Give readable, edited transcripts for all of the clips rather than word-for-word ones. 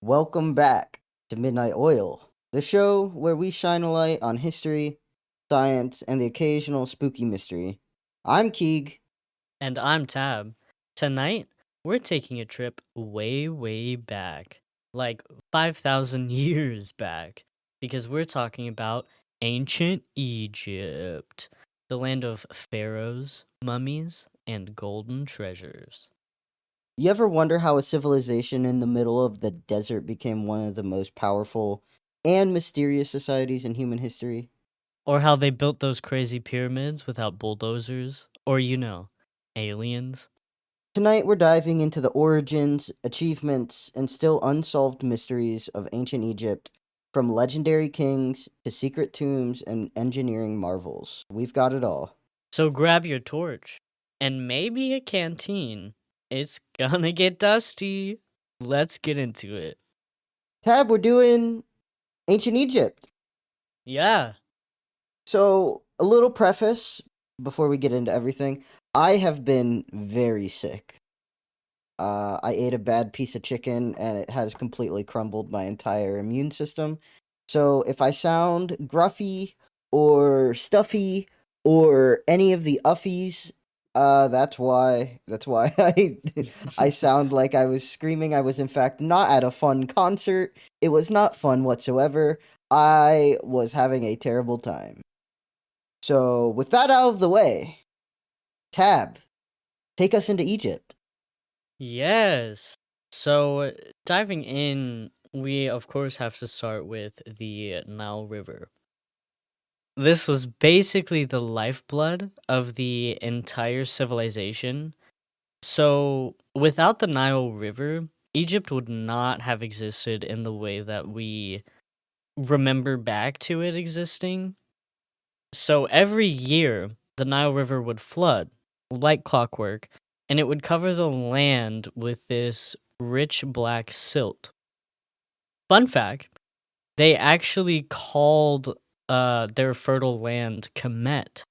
Welcome back to Midnight Oil, the show where we shine a light on history, science, and the occasional spooky mystery. I'm Keeg. And I'm Tab. Tonight, we're taking a trip way, way back, like 5,000 years back, because we're talking about ancient Egypt, the land of pharaohs, mummies, and golden treasures. You ever wonder how a civilization in the middle of the desert became one of the most powerful and mysterious societies in human history? Or how they built those crazy pyramids without bulldozers, or aliens. Tonight, we're diving into the origins, achievements, and still unsolved mysteries of ancient Egypt, from legendary kings to secret tombs and engineering marvels. We've got it all. So grab your torch and maybe a canteen. It's gonna get dusty. Let's get into it. Tab, we're doing ancient Egypt. Yeah. So, a little preface before we get into everything. I have been very sick. I ate a bad piece of chicken and it has completely crumbled my entire immune system. So, if I sound gruffy or stuffy or any of the uffies, that's why. That's why I sound like I was screaming. I was in fact not at a fun concert. It was not fun whatsoever. I was having a terrible time. So, with that out of the way, Tab, take us into Egypt. Yes. So, diving in, we of course have to start with the Nile River. This was basically the lifeblood of the entire civilization. So, without the Nile River, Egypt would not have existed in the way that we remember back to it existing. So every year, the Nile River would flood like clockwork, and it would cover the land with this rich black silt. Fun fact, they actually called their fertile land Kemet,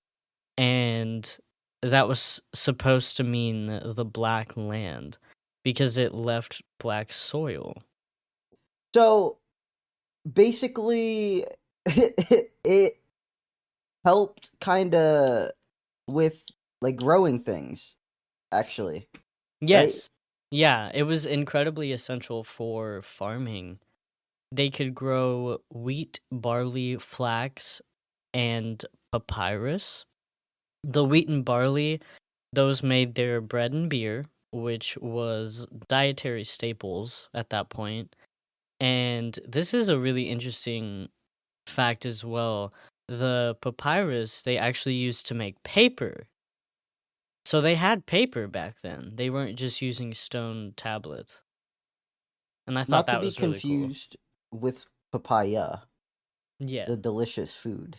and that was supposed to mean the black land because it left black soil. So, basically, it helped kind of with like growing things, actually, right? Yes. Yeah, it was incredibly essential for farming. They could grow wheat, barley, flax, and papyrus. The wheat and barley, those made their bread and beer, which was dietary staples at that point. And this is a really interesting fact as well. The papyrus they actually used to make paper. So they had paper back then. They weren't just using stone tablets. And I thought Not to that be was really cool. confused with papaya, Yeah. the delicious food.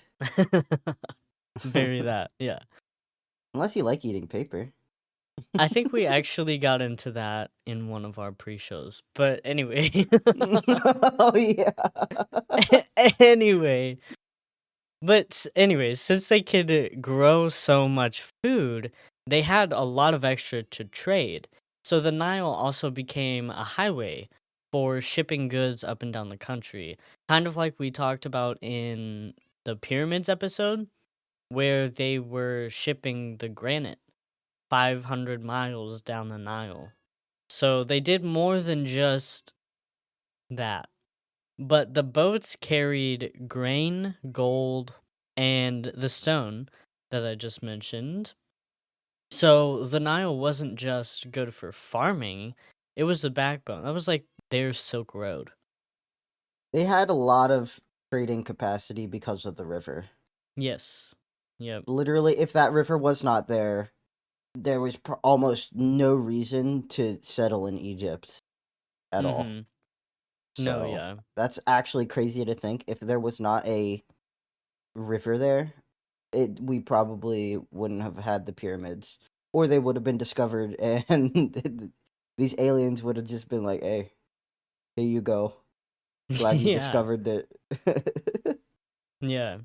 Very that. Yeah. Unless you like eating paper. I think we actually got into that in one of our pre-shows. But anyway. Oh, yeah. Anyway. But anyways, since they could grow so much food, they had a lot of extra to trade. So the Nile also became a highway for shipping goods up and down the country. Kind of like we talked about in the pyramids episode, where they were shipping the granite 500 miles down the Nile. So they did more than just that. But the boats carried grain, gold, and the stone that I just mentioned. So the Nile wasn't just good for farming, it was the backbone. That was like their Silk Road. They had a lot of trading capacity because of the river. Yes. Yep. Literally, if that river was not there, there was almost no reason to settle in Egypt at all. Mm-hmm. No, So yeah. that's actually crazy to think. If there was not a river there, we probably wouldn't have had the pyramids, or they would have been discovered, and these aliens would have just been like, "Hey, here you go. Glad you Yeah. discovered that." Yeah.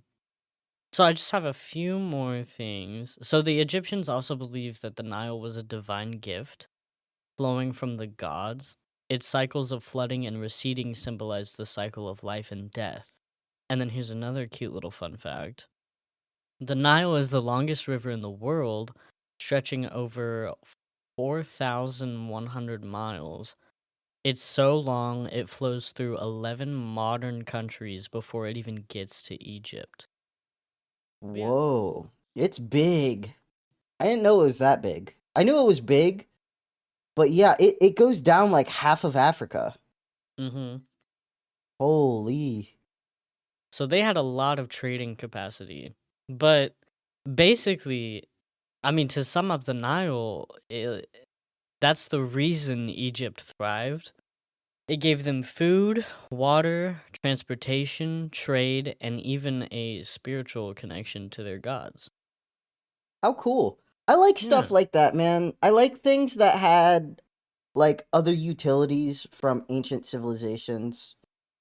So I just have a few more things. So the Egyptians also believed that the Nile was a divine gift flowing from the gods. Its cycles of flooding and receding symbolize the cycle of life and death. And then here's another cute little fun fact. The Nile is the longest river in the world, stretching over 4,100 miles. It's so long, it flows through 11 modern countries before it even gets to Egypt. Yeah. Whoa. It's big. I didn't know it was that big. I knew it was big, but yeah, it goes down like half of Africa. Mm-hmm. Holy. So they had a lot of trading capacity. But basically, I mean, to sum up the Nile, that's the reason Egypt thrived. It gave them food, water, transportation, trade, and even a spiritual connection to their gods. How cool. I like Yeah. stuff like that, man. I like things that had like other utilities from ancient civilizations.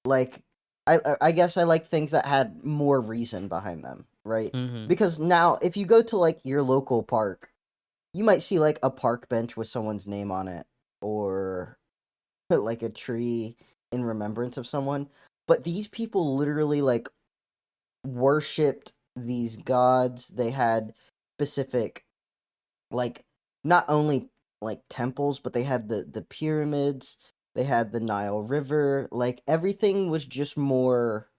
Like I guess I like things that had more reason behind them, right? Mm-hmm. Because now if you go to like your local park, you might see like a park bench with someone's name on it or like a tree in remembrance of someone. But these people literally like worshipped these gods. They had specific like not only like temples, but they had the pyramids, they had the Nile River, like everything was just more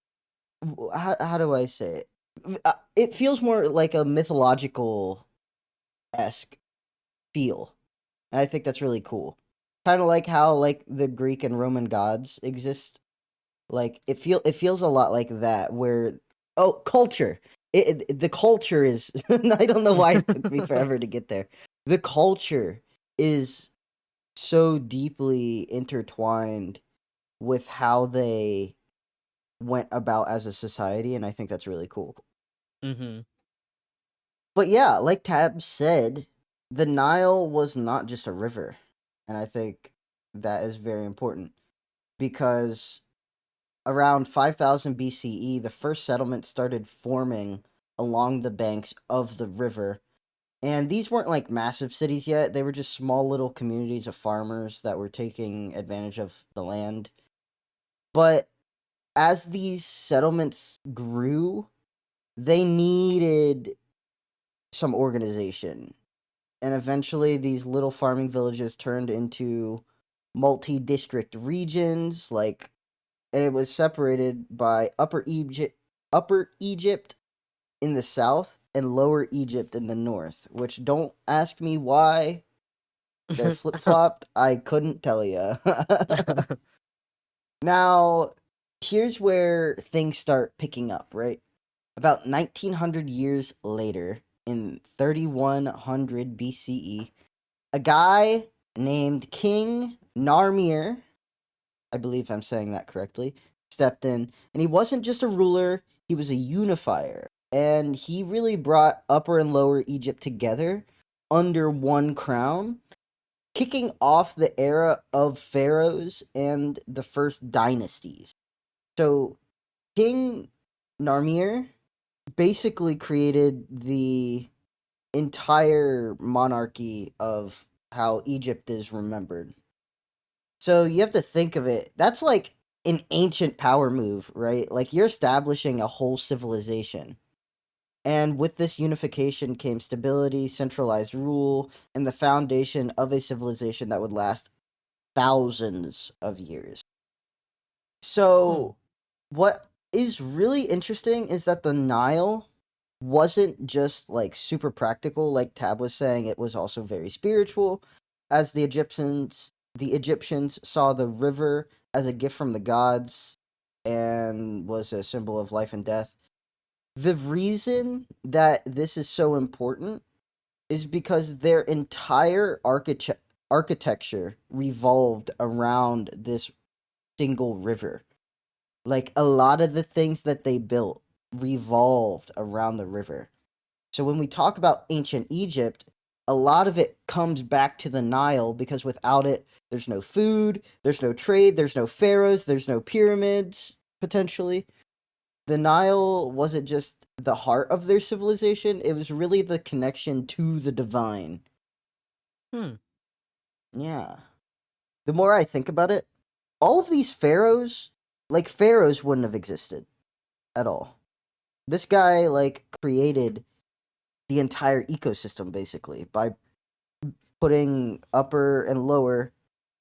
how do I say it? It feels more like a mythological esque feel. And I think that's really cool. Kind of like how like the Greek and Roman gods exist. Like it feels a lot like that where culture. The culture is I don't know why it took me forever to get there. The culture is so deeply intertwined with how they went about as a society, and I think that's really cool. Mm-hmm. But yeah, like Tab said, the Nile was not just a river, and I think that is very important because around 5000 BCE, the first settlement started forming along the banks of the river. And these weren't like massive cities yet. They were just small little communities of farmers that were taking advantage of the land. But as these settlements grew, they needed some organization. And eventually, these little farming villages turned into multi district regions, like and it was separated by Upper Egypt in the south and Lower Egypt in the north, which don't ask me why they're flip-flopped. I couldn't tell you. Now, here's where things start picking up, right? About 1900 years later, in 3100 BCE, a guy named King Narmir, I believe I'm saying that correctly, stepped in. And he wasn't just a ruler, he was a unifier. And he really brought Upper and Lower Egypt together under one crown, kicking off the era of pharaohs and the first dynasties. So, King Narmir basically created the entire monarchy of how Egypt is remembered. So you have to think of it. That's like an ancient power move, right? Like you're establishing a whole civilization. And with this unification came stability, centralized rule, and the foundation of a civilization that would last thousands of years. Hmm. So, what is really interesting is that the Nile wasn't just like super practical, like Tab was saying, it was also very spiritual. As the Egyptians saw the river as a gift from the gods and was a symbol of life and death. The reason that this is so important is because their entire architecture revolved around this single river. Like a lot of the things that they built revolved around the river. So when we talk about ancient Egypt, a lot of it comes back to the Nile because without it, there's no food, there's no trade, there's no pharaohs, there's no pyramids, potentially. The Nile wasn't just the heart of their civilization, it was really the connection to the divine. Hmm. Yeah. the more I think about it, all of these pharaohs, like pharaohs wouldn't have existed at all. This guy like created the entire ecosystem basically by putting upper and lower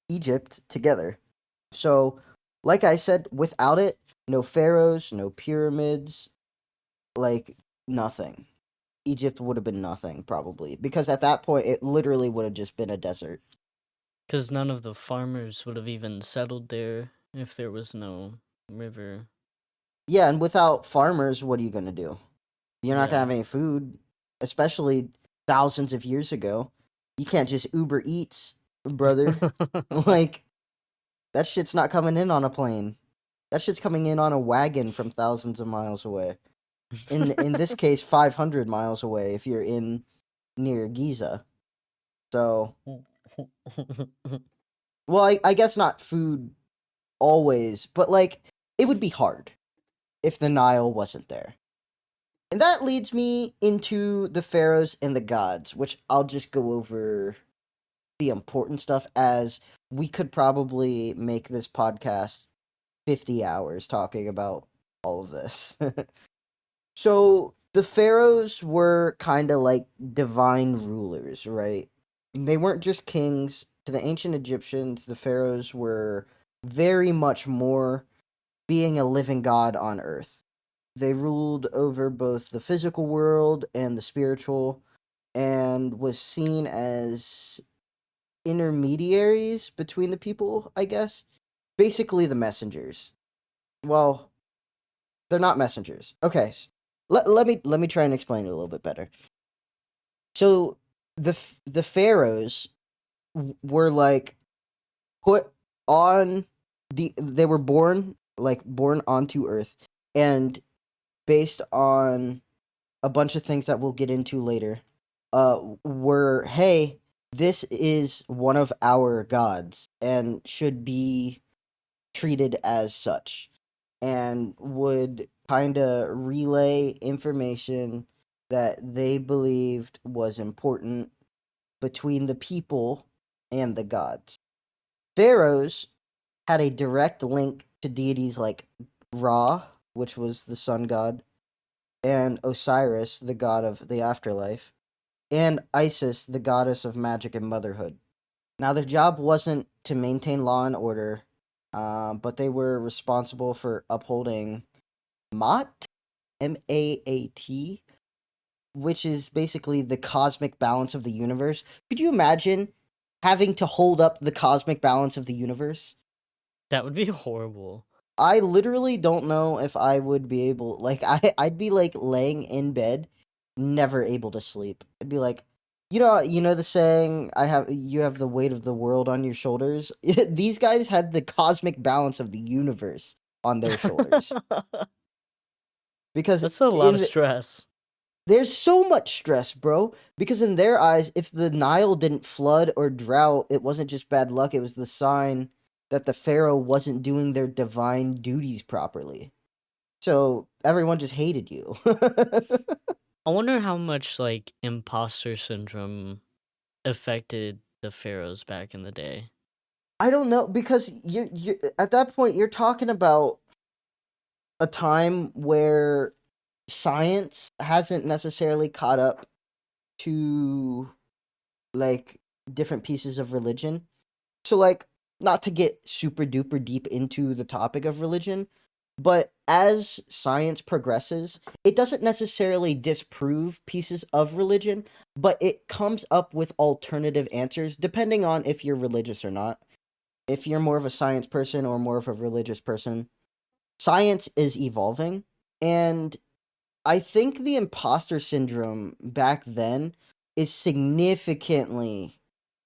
Egypt together. So, like I said, without it, no pharaohs, no pyramids, like nothing. Egypt would have been nothing probably because at that point it literally would have just been a desert. Because none of the farmers would have even settled there if there was no river. Yeah, and without farmers, what are you going to do? You're not going to Yeah. have any food, especially thousands of years ago. You can't just Uber Eats, brother. Like that shit's not coming in on a plane. That shit's coming in on a wagon from thousands of miles away. In this case, 500 miles away if you're in near Giza. So, well, I guess not food always, but like it would be hard if the Nile wasn't there. And that leads me into the pharaohs and the gods, which I'll just go over the important stuff as we could probably make this podcast 50 hours talking about all of this. So the pharaohs were kind of like divine rulers, right? They weren't just kings. To the ancient Egyptians, the pharaohs were very much more being a living god on earth. They ruled over both the physical world and the spiritual and was seen as intermediaries between the people, I guess. Basically the messengers. Well, they're not messengers. Okay. Let me try and explain it a little bit better. So the pharaohs were like put on they were born onto earth and based on a bunch of things that we'll get into later were hey, this is one of our gods and should be treated as such and would kind of relay information that they believed was important between the people and the gods. Pharaohs had a direct link to deities like Ra, which was the sun god, and Osiris, the god of the afterlife, and Isis, the goddess of magic and motherhood. Now, their job wasn't to maintain law and order, but they were responsible for upholding Maat, Maat, which is basically the cosmic balance of the universe. Could you imagine having to hold up the cosmic balance of the universe? That would be horrible. I literally don't know if I would be able like I'd be like laying in bed, never able to sleep. I'd be like, you know the saying, you have the weight of the world on your shoulders. These guys had the cosmic balance of the universe on their shoulders because That's a lot of stress. there's so much stress, bro. Because in their eyes, if the Nile didn't flood or drought, it wasn't just bad luck, it was the sign that the pharaoh wasn't doing their divine duties properly. So everyone just hated you. I wonder how much like imposter syndrome affected the pharaohs back in the day. I don't know because you at that point you're talking about a time where science hasn't necessarily caught up to like different pieces of religion. So like not to get super duper deep into the topic of religion, but as science progresses, it doesn't necessarily disprove pieces of religion, but it comes up with alternative answers depending on if you're religious or not. If you're more of a science person or more of a religious person, science is evolving. And I think the imposter syndrome back then is significantly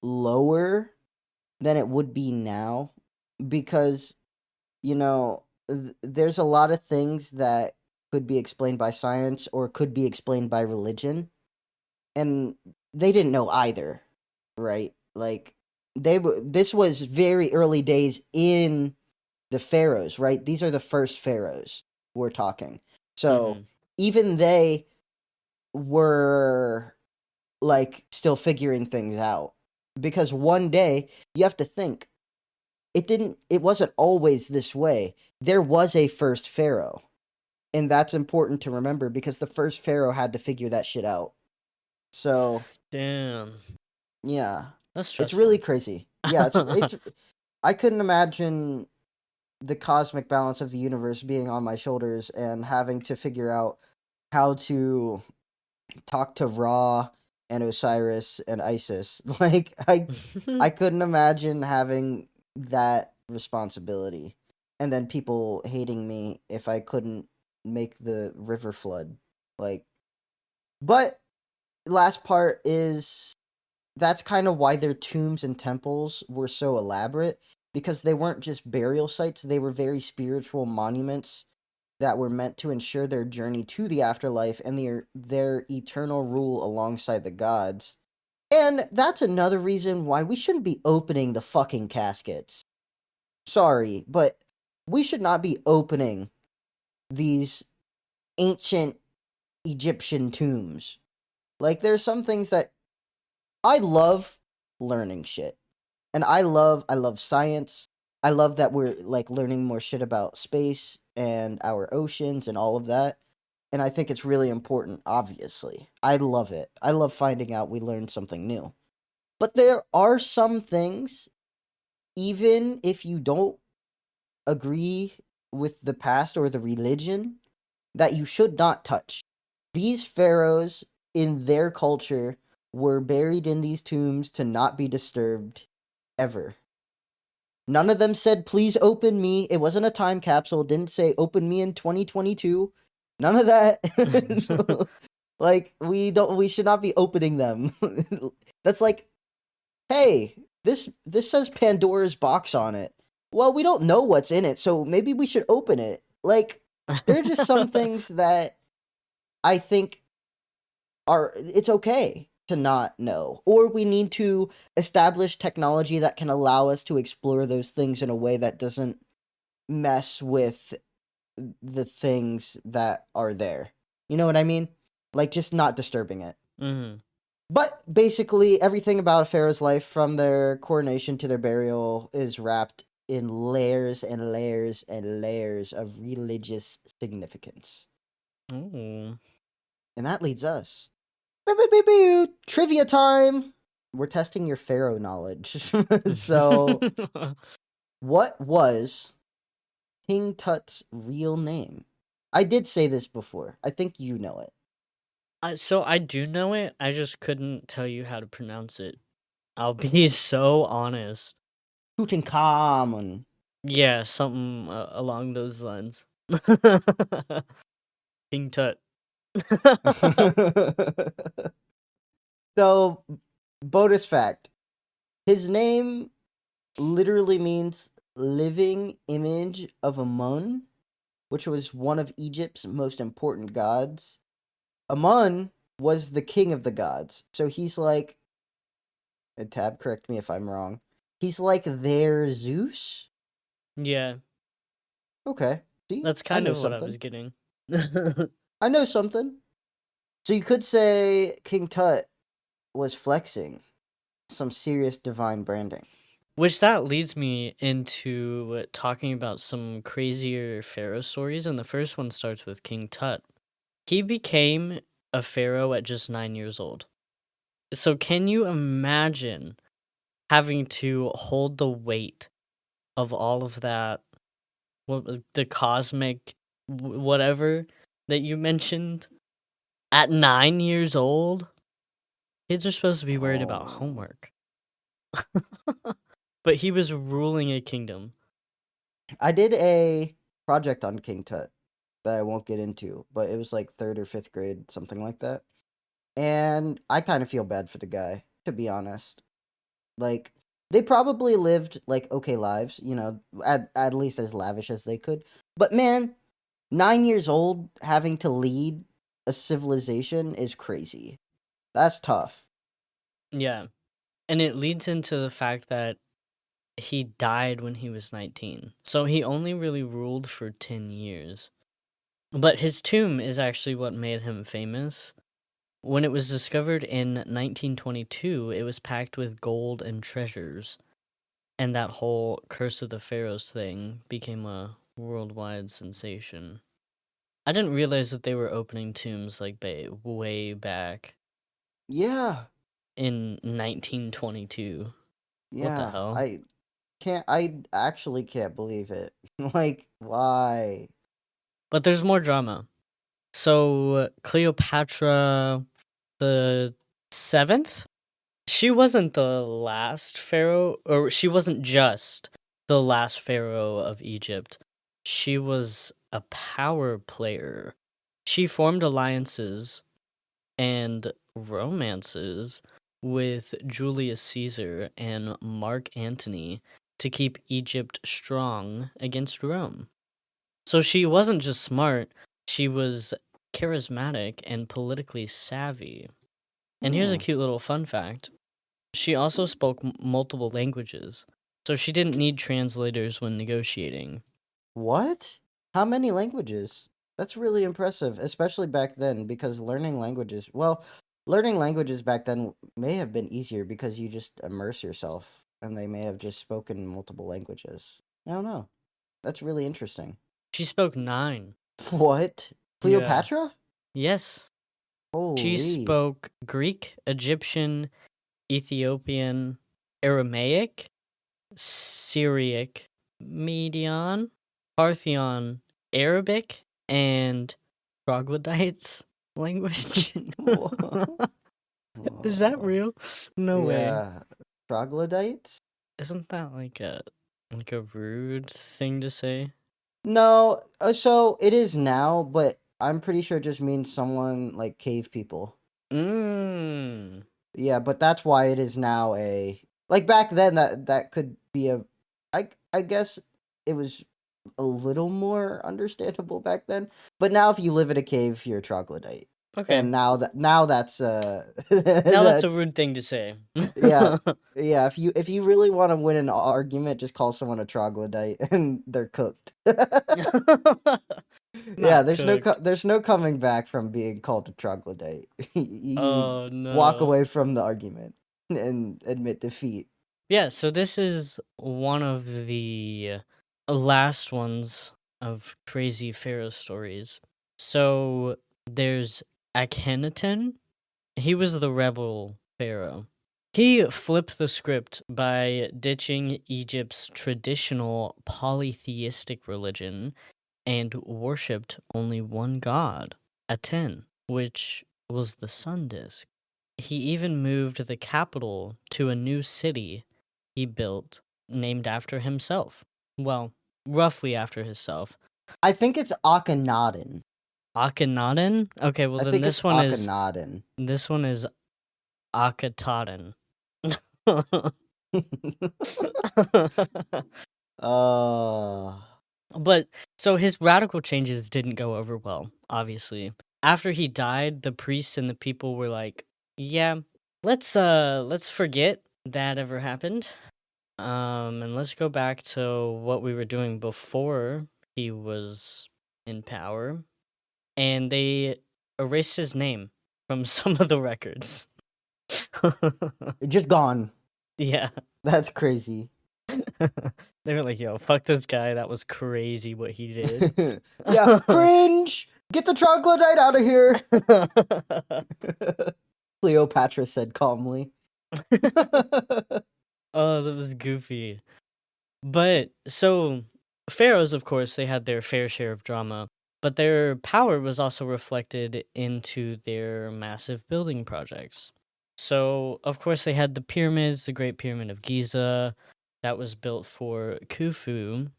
lower than it would be now because there's a lot of things that could be explained by science or could be explained by religion, and they didn't know either, right? Like this was very early days in the pharaohs, right? These are the first pharaohs we're talking. So Mhm. even they were like still figuring things out because one day you have to think it wasn't always this way. There was a first pharaoh. And that's important to remember because the first pharaoh had to figure that shit out. So, Damn. yeah. That's It's really stressful. crazy. Yeah, it's I couldn't imagine the cosmic balance of the universe being on my shoulders and having to figure out how to talk to Ra and Osiris and Isis. Like I couldn't imagine having that responsibility. And then people hating me if I couldn't make the river flood. Like but last part is that's kind of why their tombs and temples were so elaborate because they weren't just burial sites, they were very spiritual monuments that were meant to ensure their journey to the afterlife and their eternal rule alongside the gods. And that's another reason why we shouldn't be opening the fucking caskets. Sorry, but we should not be opening these ancient Egyptian tombs. Like, there's some things that I love learning shit. And I love science. I love that we're like learning more shit about space and our oceans and all of that. And I think it's really important, obviously. I love it. I love finding out we learned something new. But there are some things, even if you don't agree with the past or the religion, that you should not touch. These pharaohs, in their culture, were buried in these tombs to not be disturbed ever. None of them said, please open me. It wasn't a time capsule. It didn't say, open me in 2022. None of that. Like, we should not be opening them. That's like, hey, this says Pandora's box on it. Well, we don't know what's in it, so maybe we should open it. Like, there are just some things that I think it's okay to not know, or we need to establish technology that can allow us to explore those things in a way that doesn't mess with the things that are there. You know what I mean? Like, just not disturbing it. Hmm. But basically, everything about a pharaoh's life, from their coronation to their burial, is wrapped in layers and layers and layers of religious significance. Ooh. And that leads us. Beep, beep, beep, beep. Trivia time! We're testing your pharaoh knowledge. So, what was King Tut's real name? I did say this before. I think you know it. So I do know it. I just couldn't tell you how to pronounce it. I'll be so honest. Tutankhamun. Yeah, something along those lines. King Tut. So, bonus fact. His name literally means living image of Amun, which was one of Egypt's most important gods. Amun was the king of the gods. So he's like, and Tab, correct me if I'm wrong. He's like their Zeus? Yeah, Okay. See? that's I kind know of what I something. was getting. I know something. So you could say King Tut was flexing some serious divine branding. Which that leads me into talking about some crazier pharaoh stories, and the first one starts with King Tut. He became a pharaoh at just 9 years old. So can you imagine having to hold the weight of all of that, the cosmic whatever that you mentioned at 9 years old? Kids are supposed to be worried about Oh. homework. But he was ruling a kingdom. I did a project on King Tut that I won't get into, but it was like third or fifth grade, something like that. And I kind of feel bad for the guy, to be honest. Like, they probably lived like okay lives, at least as lavish as they could. But man, 9 years old having to lead a civilization is crazy. That's tough. Yeah. And it leads into the fact that he died when he was 19. So he only really ruled for 10 years. But his tomb is actually what made him famous. When it was discovered in 1922, it was packed with gold and treasures. and that whole Curse of the Pharaohs thing became a worldwide sensation. I didn't realize that they were opening tombs like way back Yeah, in 1922. What the yeah. hell? I actually can't believe it. Like, why? But there's more drama. So Cleopatra the seventh, she wasn't the last pharaoh, or she wasn't just the last pharaoh of Egypt. She was a power player. She formed alliances and romances with Julius Caesar and Mark Antony to keep Egypt strong against Rome. So she wasn't just smart, she was charismatic and politically savvy. And here's a Hmm. cute little fun fact: she also spoke multiple languages, so she didn't need translators when negotiating. What? How many languages? That's really impressive, especially back then, because learning languages back then may have been easier because you just immerse yourself and they may have just spoken multiple languages. I don't know. That's really interesting. She spoke 9. What? Yeah. Cleopatra? Yes. She Holy. spoke Greek, Egyptian, Ethiopian, Aramaic, Syriac, Median, Parthian, Arabic, and troglodytes language. Is that Whoa. real? No way. Yeah. Troglodytes? Isn't that like a rude thing to say? No, so it is now, but I'm pretty sure it just means someone like cave people. Mmm. Yeah, but that's why it is now a like back then that could be a I guess it was a little more understandable back then. But now if you live in a cave, you're a troglodyte. Okay. And now that's Now that's a that's rude thing to say. yeah. Yeah, if you really want to win an argument, just call someone a troglodyte and they're cooked. Yeah, Not cooked. there's no coming back from being called a troglodyte. You Oh walk no. away from the argument and admit defeat. Yeah, so this is one of the last ones of crazy pharaoh stories. So there's Akhenaten. He was the rebel pharaoh. He flipped the script by ditching Egypt's traditional polytheistic religion and worshipped only one god, Aten, which was the sun disk. He even moved the capital to a new city he built named after himself. Well, roughly after himself. I think it's Akhenaten. Akhenaten? Okay, well I then think it's Akhenaten. this one is Akhetaten. uh But so his radical changes didn't go over well, obviously. After he died, the priests and the people were like, "Yeah, let's forget that ever happened. And let's go back to what we were doing before he was in power." And they erased his name from some of the records. just gone. Yeah. That's crazy. They were like, "Yo, fuck this guy. That was crazy what he did." Yeah, cringe. Get the troglodyte out of here. Cleopatra said calmly. Oh, that was goofy. But so pharaohs, of course, they had their fair share of drama, but their power was also reflected into their massive building projects. So, of course, they had the pyramids, the Great Pyramid of Giza, that was built for Khufu.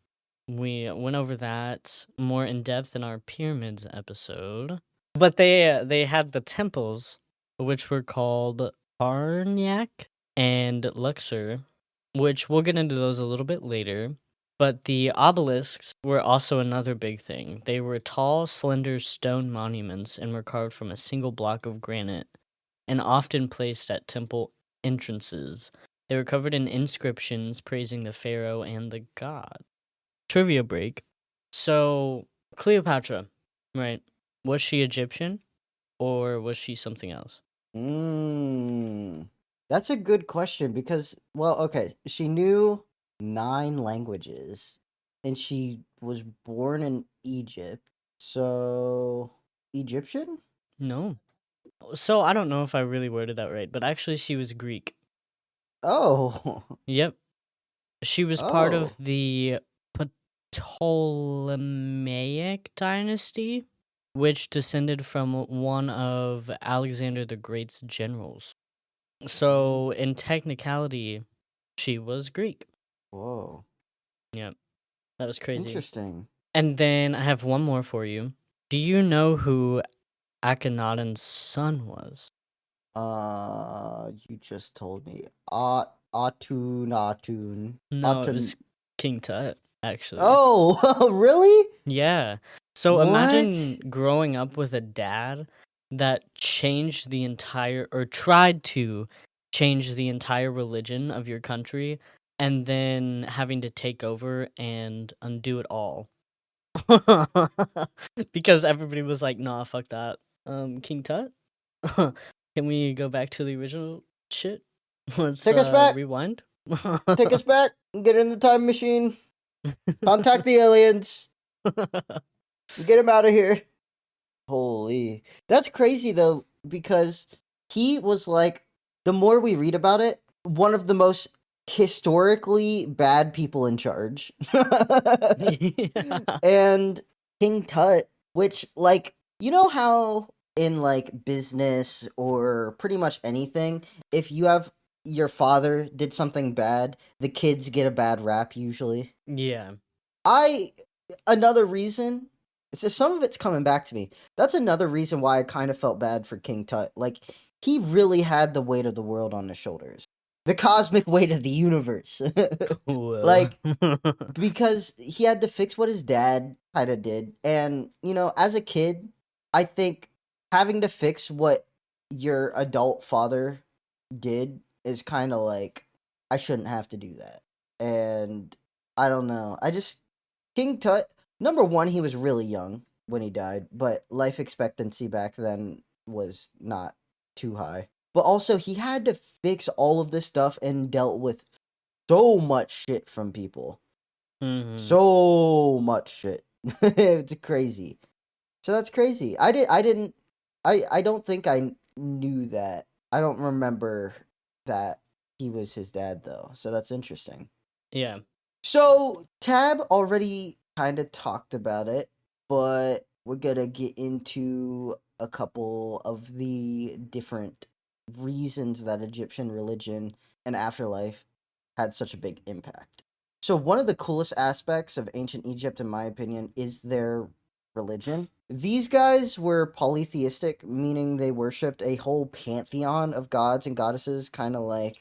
We went over that more in depth in our pyramids episode. But they had the temples, which were called Karnak and Luxor, which we'll get into those a little bit later. But the obelisks were also another big thing. They were tall, slender stone monuments and were carved from a single block of granite and often placed at temple entrances. They were covered in inscriptions praising the pharaoh and the god. Trivia break. So, Cleopatra, right? Was she Egyptian or was she something else? Mm, that's a good question because, well, okay, she knew. 9 languages. And she was born in Egypt. So, Egyptian? No. So I don't know if I really worded that right, but actually she was Greek. Oh. Yep. She was part of Oh. the Ptolemaic dynasty, which descended from one of Alexander the Great's generals. So, in technicality, she was Greek. Whoa. Yep, that was crazy. Interesting. And then I have one more for you. Do you know who Akhenaten's son was? You just told me. Atun. No, it was Atun. King Tut, actually. Oh, really? Yeah. So What? imagine growing up with a dad that changed the entire, or tried to change the entire religion of your country, and then having to take over and undo it all. Because everybody was like, nah, fuck that. King Tut? Can we go back to the original shit? Let's Take us back. rewind. Take us back. Get in the time machine. Contact the aliens. Get him out of here. Holy. That's crazy though, because he was like, the more we read about it, one of the most historically bad people in charge. Yeah. And King Tut, which, like, you know how in like business or pretty much anything, if you have your father did something bad, the kids get a bad rap usually. Yeah. I another reason. So some of it's coming back to me. That's another reason why I kind of felt bad for King Tut. Like he really had the weight of the world on his shoulders, the cosmic weight of the universe. Whoa. Like because he had to fix what his dad kind of did, and as a kid, I think having to fix what your adult father did is kind of like I shouldn't have to do that, and I don't know. I just King Tut, number one, he was really young when he died, but life expectancy back then was not too high. But also, he had to fix all of this stuff and dealt with so much shit from people. Hmm. So much shit. It's crazy. So that's crazy. I don't think I knew that. I don't remember that he was his dad though. So that's interesting. Yeah. So Tab already kind of talked about it, but we're gonna get into a couple of the different reasons that Egyptian religion and afterlife had such a big impact. So one of the coolest aspects of ancient Egypt, in my opinion, is their religion. These guys were polytheistic, meaning they worshipped a whole pantheon of gods and goddesses, kind of like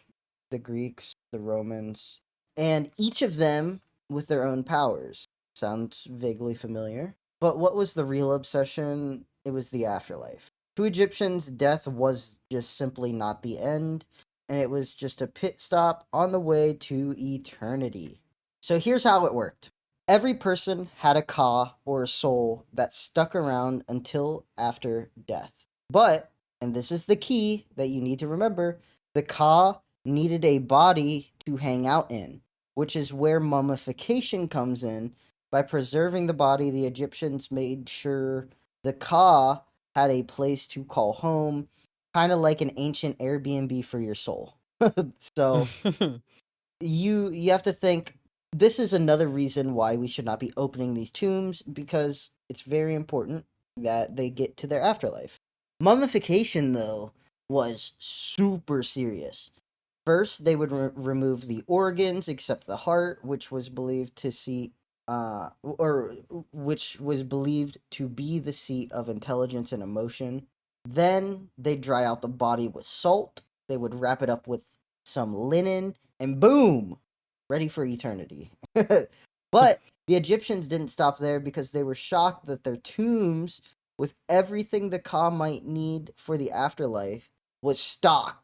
the Greeks, the Romans, and each of them with their own powers. Sounds vaguely familiar. But what was the real obsession? It was the afterlife. To Egyptians, death was just simply not the end, and it was just a pit stop on the way to eternity. So here's how it worked. Every person had a ka, or a soul, that stuck around until after death. But, and this is the key that you need to remember, the ka needed a body to hang out in, which is where mummification comes in. By preserving the body, the Egyptians made sure the ka had a place to call home, kind of like an ancient Airbnb for your soul. So you have to think this is another reason why we should not be opening these tombs, because it's very important that they get to their afterlife. Mummification though was super serious. First, they would remove the organs except the heart, which was believed to see, or which was believed to be the seat of intelligence and emotion. Then they'd dry out the body with salt. They would wrap it up with some linen, and boom, ready for eternity. But the Egyptians didn't stop there because they were shocked that their tombs, with everything the Ka might need for the afterlife, was stocked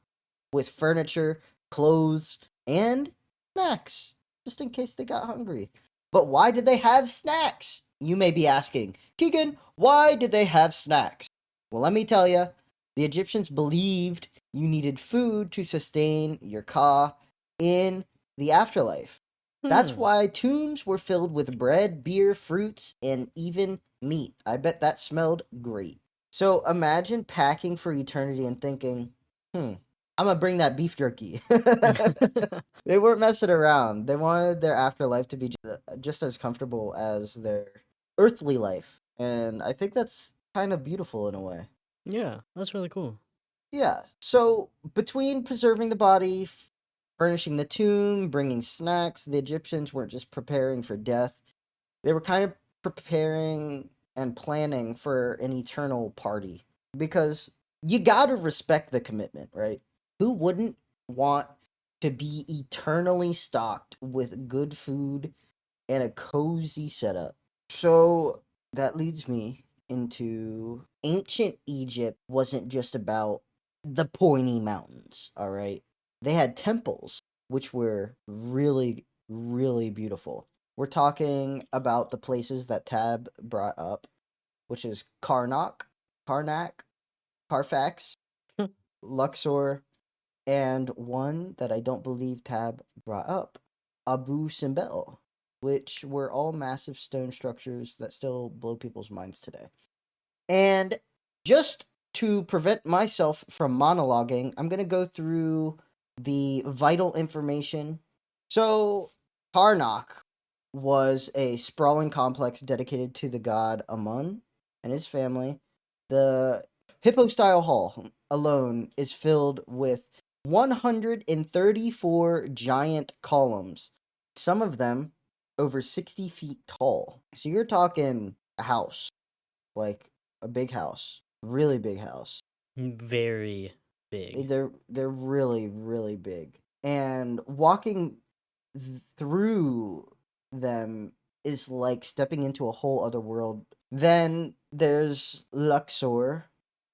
with furniture, clothes, and snacks, just in case they got hungry. But why did they have snacks? You may be asking, Keegan, why did they have snacks? Well, let me tell you, the Egyptians believed you needed food to sustain your ka in the afterlife. That's Hmm. why tombs were filled with bread, beer, fruits, and even meat. I bet that smelled great. So imagine packing for eternity and thinking, I'm gonna bring that beef jerky. They weren't messing around. They wanted their afterlife to be just as comfortable as their earthly life. And I think that's kind of beautiful in a way. Yeah, that's really cool. Yeah. So between preserving the body, furnishing the tomb, bringing snacks, the Egyptians weren't just preparing for death. They were kind of preparing and planning for an eternal party. Because you gotta respect the commitment, right? Who wouldn't want to be eternally stocked with good food and a cozy setup? So that leads me into ancient Egypt wasn't just about the pointy mountains, all right? They had temples, which were really, really beautiful. We're talking about the places that Tab brought up, which is Karnak, Carfax, Luxor, and one that I don't believe Tab brought up, Abu Simbel, which were all massive stone structures that still blow people's minds today. And just to prevent myself from monologuing, I'm going to go through the vital information. So, Karnak was a sprawling complex dedicated to the god Amun and his family. The Hippo style hall alone is filled with 134 giant columns, some of them over 60 feet tall. So, you're talking a house, like a big house, really big house. Very big. They're really really big, and walking through them is like stepping into a whole other world. Then there's Luxor,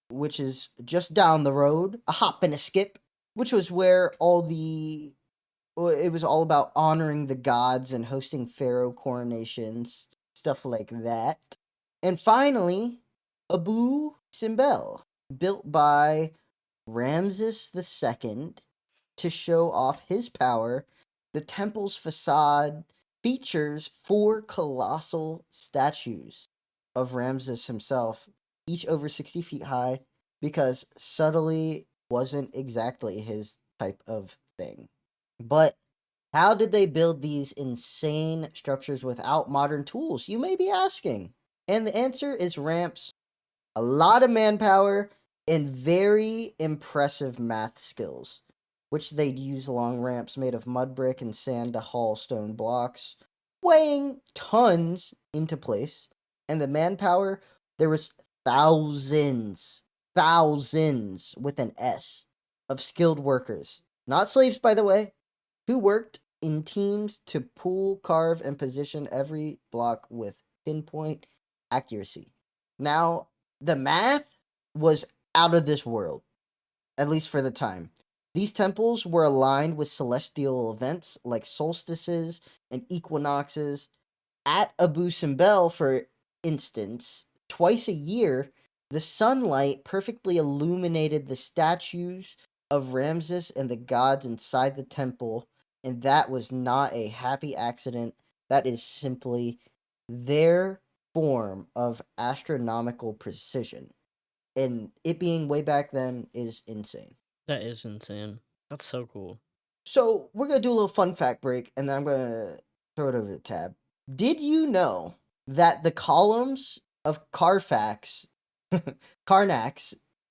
which is just down the road, a hop and a skip, which was where it was all about honoring the gods and hosting pharaoh coronations, stuff like that. And finally, Abu Simbel, built by Ramses II to show off his power. The temple's facade features four colossal statues of Ramses himself, each over 60 feet high, because subtly wasn't exactly his type of thing. But how did they build these insane structures without modern tools, you may be asking? And the answer is ramps, a lot of manpower, and very impressive math skills, which they'd use long ramps made of mud brick and sand to haul stone blocks, weighing tons into place. And the manpower, there was thousands with an S of skilled workers. Not slaves, by the way, who worked in teams to pull, carve, and position every block with pinpoint accuracy. Now, the math was out of this world, at least for the time. These temples were aligned with celestial events like solstices and equinoxes. At Abu Simbel, for instance, twice a year, the sunlight perfectly illuminated the statues of Ramses and the gods inside the temple, and that was not a happy accident. That is simply their form of astronomical precision. And it being way back then is insane. That is insane. That's so cool. So, we're going to do a little fun fact break, and then I'm going to throw it over the tab. Did you know that the columns of Karnak's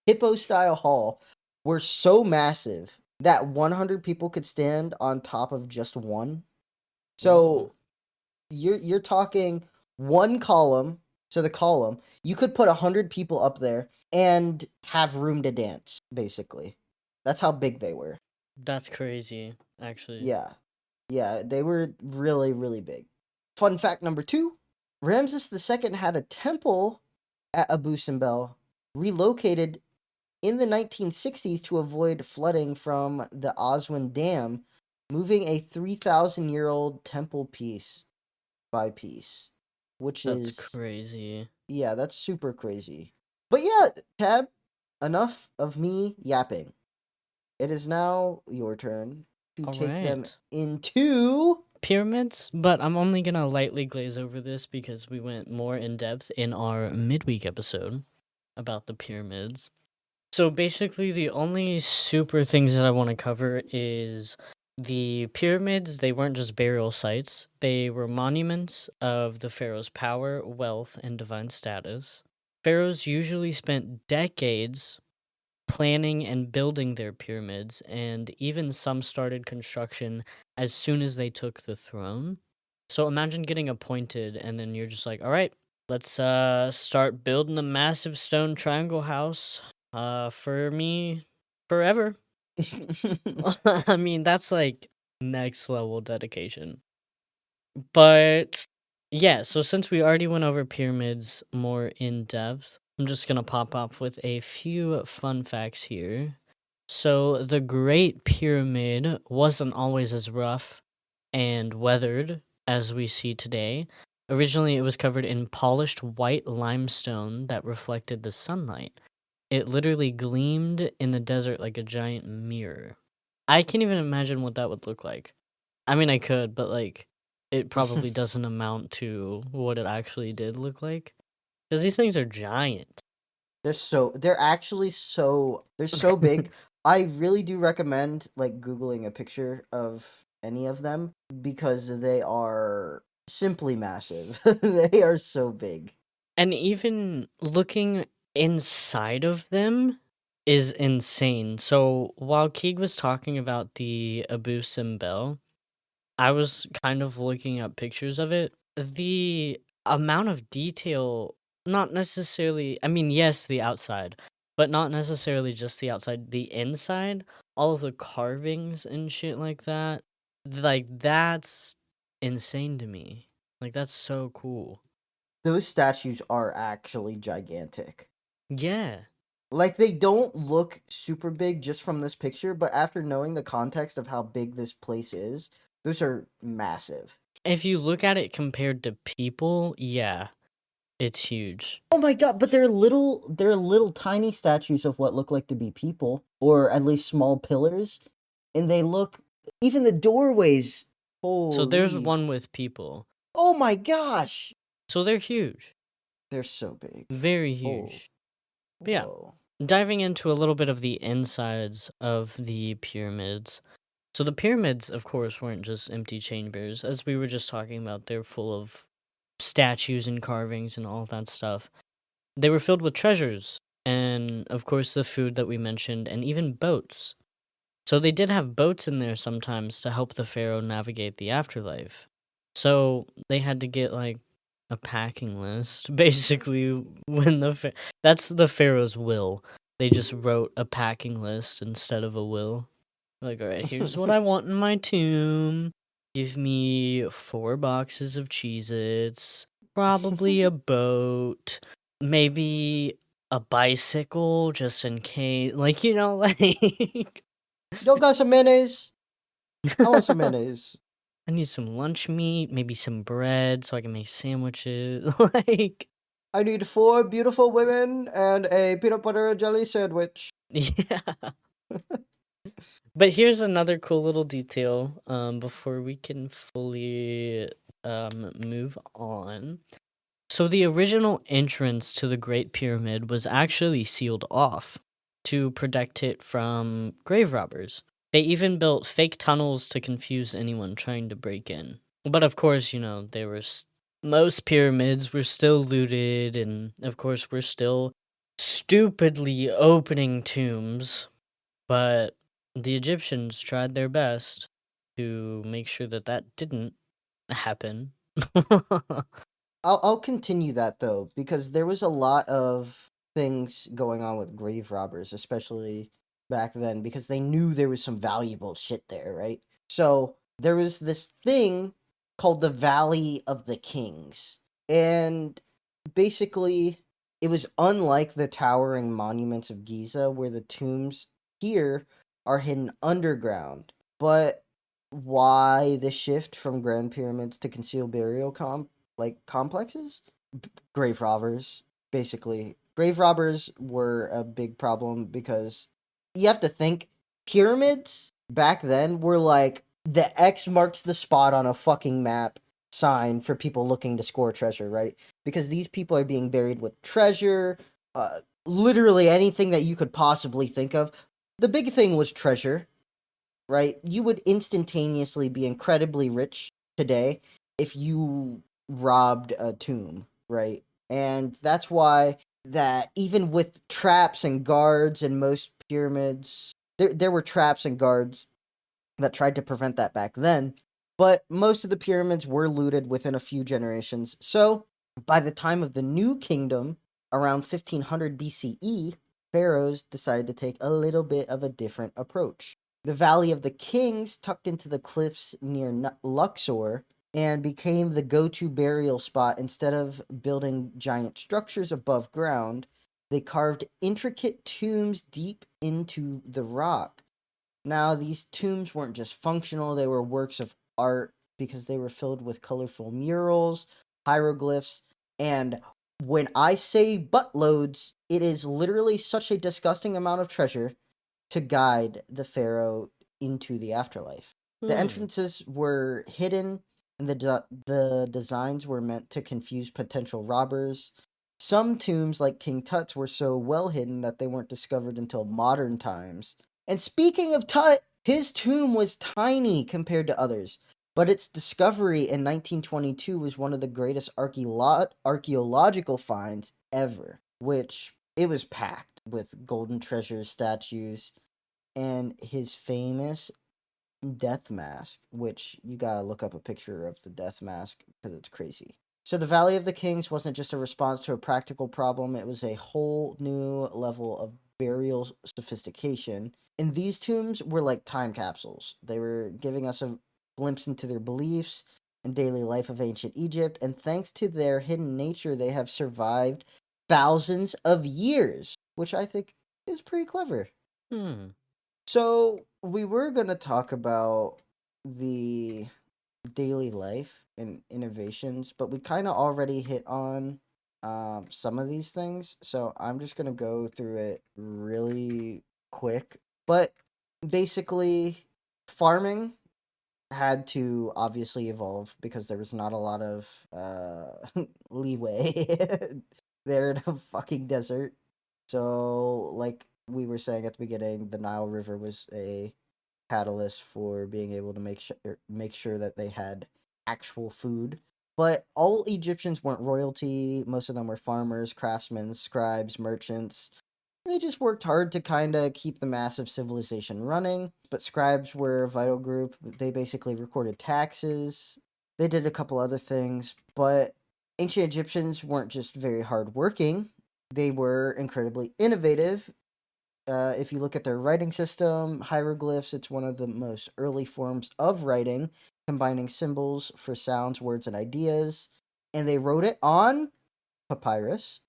Hippo style hall were so massive that 100 people could stand on top of just one? Whoa. So you're talking one column. So the column, you could put 100 people up there and have room to dance, basically. That's how big they were. That's crazy, actually. Yeah. Yeah, they were really, really big. Fun fact number 2, Ramses II had a temple at Abu Simbel relocated in the 1960s to avoid flooding from the Aswan Dam, moving a 3,000-year-old temple piece by piece, which That's is, crazy. yeah, that's super crazy. But yeah, Tab, enough of me yapping. It is now your turn to All take them right. into pyramids, but I'm only gonna lightly glaze over this because we went more in depth in our midweek episode about the pyramids. So basically, the only super things that I want to cover is the pyramids. They weren't just burial sites, they were monuments of the pharaoh's power, wealth, and divine status. Pharaohs usually spent decades planning and building their pyramids, and even some started construction as soon as they took the throne. So imagine getting appointed, and then you're just like, all right, let's start building a massive stone triangle house for me forever. I mean, that's like next level dedication. But yeah, so since we already went over pyramids more in depth, I'm just gonna pop off with a few fun facts here. So the Great Pyramid wasn't always as rough and weathered as we see today. Originally, it was covered in polished white limestone that reflected the sunlight. It literally gleamed in the desert like a giant mirror. I can't even imagine what that would look like. I mean, I could, but like, it probably doesn't amount to what it actually did look like. Because these things are giant. They're so big. I really do recommend like Googling a picture of any of them because they are simply massive. They are so big. And even looking inside of them is insane. So while Keeg was talking about the Abu Simbel, I was kind of looking up pictures of it. The amount of detail, not necessarily, I mean, yes, the outside, but not necessarily just the outside, the inside, all of the carvings and shit like that. Like, that's insane to me. Like, that's so cool. Those statues are actually gigantic. Yeah. Like they don't look super big just from this picture, but after knowing the context of how big this place is, those are massive. If you look at it compared to people, yeah, it's huge. Oh my god, but they're little tiny statues of what look like to be people, or at least small pillars, and they look even the doorways. So there's Holy. one with people. Oh my gosh. So they're huge. They're so big. Very Oh. huge. But yeah, Whoa. diving into a little bit of the insides of the pyramids. So the pyramids, of course, weren't just empty chambers. As we were just talking about, they're full of statues and carvings and all that stuff. They were filled with treasures, and of course, the food that we mentioned, and even boats. So they did have boats in there sometimes to help the pharaoh navigate the afterlife. So they had to get like a packing list. Basically, when that's the pharaoh's will. They just wrote a packing list instead of a will. Like, all right, here's what I want in my tomb. Give me 4 boxes of Cheez-Its, probably a boat, maybe a bicycle just in case. Like, like. Yo got some mayonnaise? I want some mayonnaise. I need some lunch meat, maybe some bread so I can make sandwiches. Like, I need 4 beautiful women and a peanut butter and jelly sandwich. yeah. But here's another cool little detail before we can fully move on. So the original entrance to the Great Pyramid was actually sealed off to protect it from grave robbers. They even built fake tunnels to confuse anyone trying to break in. But of course, there were most pyramids were still looted, and of course, we're still stupidly opening tombs. But the Egyptians tried their best to make sure that that didn't happen. I'll continue that though because there was a lot of things going on with grave robbers, especially back then, because they knew there was some valuable shit there, right? So there was this thing called the Valley of the Kings, and basically it was unlike the towering monuments of Giza, where the tombs here are hidden underground. But why the shift from grand pyramids to concealed burial complexes? Grave robbers, basically. Grave robbers were a big problem because you have to think pyramids back then were like the X marks the spot on a fucking map sign for people looking to score treasure, right? Because these people are being buried with treasure, literally anything that you could possibly think of. The big thing was treasure, right? You would instantaneously be incredibly rich today if you robbed a tomb, right? And that's why that even with traps and guards in most pyramids, there were traps and guards that tried to prevent that back then, but most of the pyramids were looted within a few generations. So, by the time of the New Kingdom, around 1500 BCE, pharaohs decided to take a little bit of a different approach. The Valley of the Kings, tucked into the cliffs near Luxor, and became the go to burial spot. Instead of building giant structures above ground, they carved intricate tombs deep into the rock. Now, these tombs weren't just functional, they were works of art because they were filled with colorful murals, hieroglyphs, and when I say buttloads, it is literally such a disgusting amount of treasure to guide the pharaoh into the afterlife. The Hmm. entrances were hidden, and the designs were meant to confuse potential robbers. Some tombs, like King Tut's, were so well hidden that they weren't discovered until modern times. And speaking of Tut, his tomb was tiny compared to others, but its discovery in 1922 was one of the greatest archaeological finds ever, which it was packed with golden treasures, statues, and his famous death mask, which you gotta look up a picture of the death mask because it's crazy. So the Valley of the Kings wasn't just a response to a practical problem, it was a whole new level of burial sophistication. And these tombs were like time capsules. They were giving us a glimpse into their beliefs and daily life of ancient Egypt, and thanks to their hidden nature, they have survived thousands of years, which I think is pretty clever. Hmm. So we were gonna talk about the daily life and innovations, but we kind of already hit on some of these things. So I'm just gonna go through it really quick. But basically, farming had to obviously evolve because there was not a lot of leeway there in a fucking desert. So, like we were saying at the beginning, the Nile River was a catalyst for being able to make sure that they had actual food. But all Egyptians weren't royalty. Most of them were farmers, craftsmen, scribes, merchants. They just worked hard to kind of keep the massive civilization running. But scribes were a vital group. They basically recorded taxes. They did a couple other things, but ancient Egyptians weren't just very hardworking. They were incredibly innovative. If you look at their writing system, hieroglyphs, it's one of the most early forms of writing, combining symbols for sounds, words, and ideas. And they wrote it on papyrus.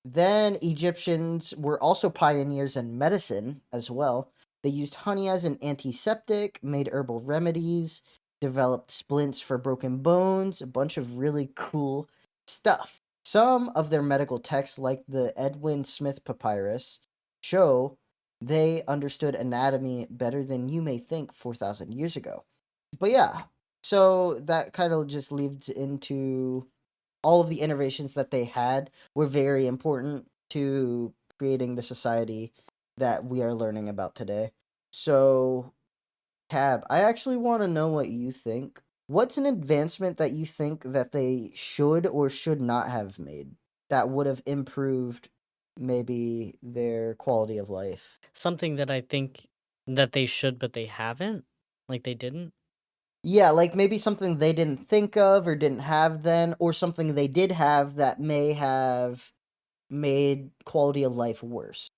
Then Egyptians were also pioneers in medicine as well. They used honey as an antiseptic, made herbal remedies, developed splints for broken bones, a bunch of really cool stuff. Some of their medical texts, like the Edwin Smith Papyrus, show they understood anatomy better than you may think 4,000 years ago. But yeah, so that kind of just leads into all of the innovations that they had were very important to creating the society that we are learning about today. So, Cab, I actually want to know what you think. What's an advancement that you think that they should or should not have made that would have improved maybe their quality of life? Something that I think that they should, but they haven't. Like they didn't. Yeah, like maybe something they didn't think of or didn't have then, or something they did have that may have made quality of life worse.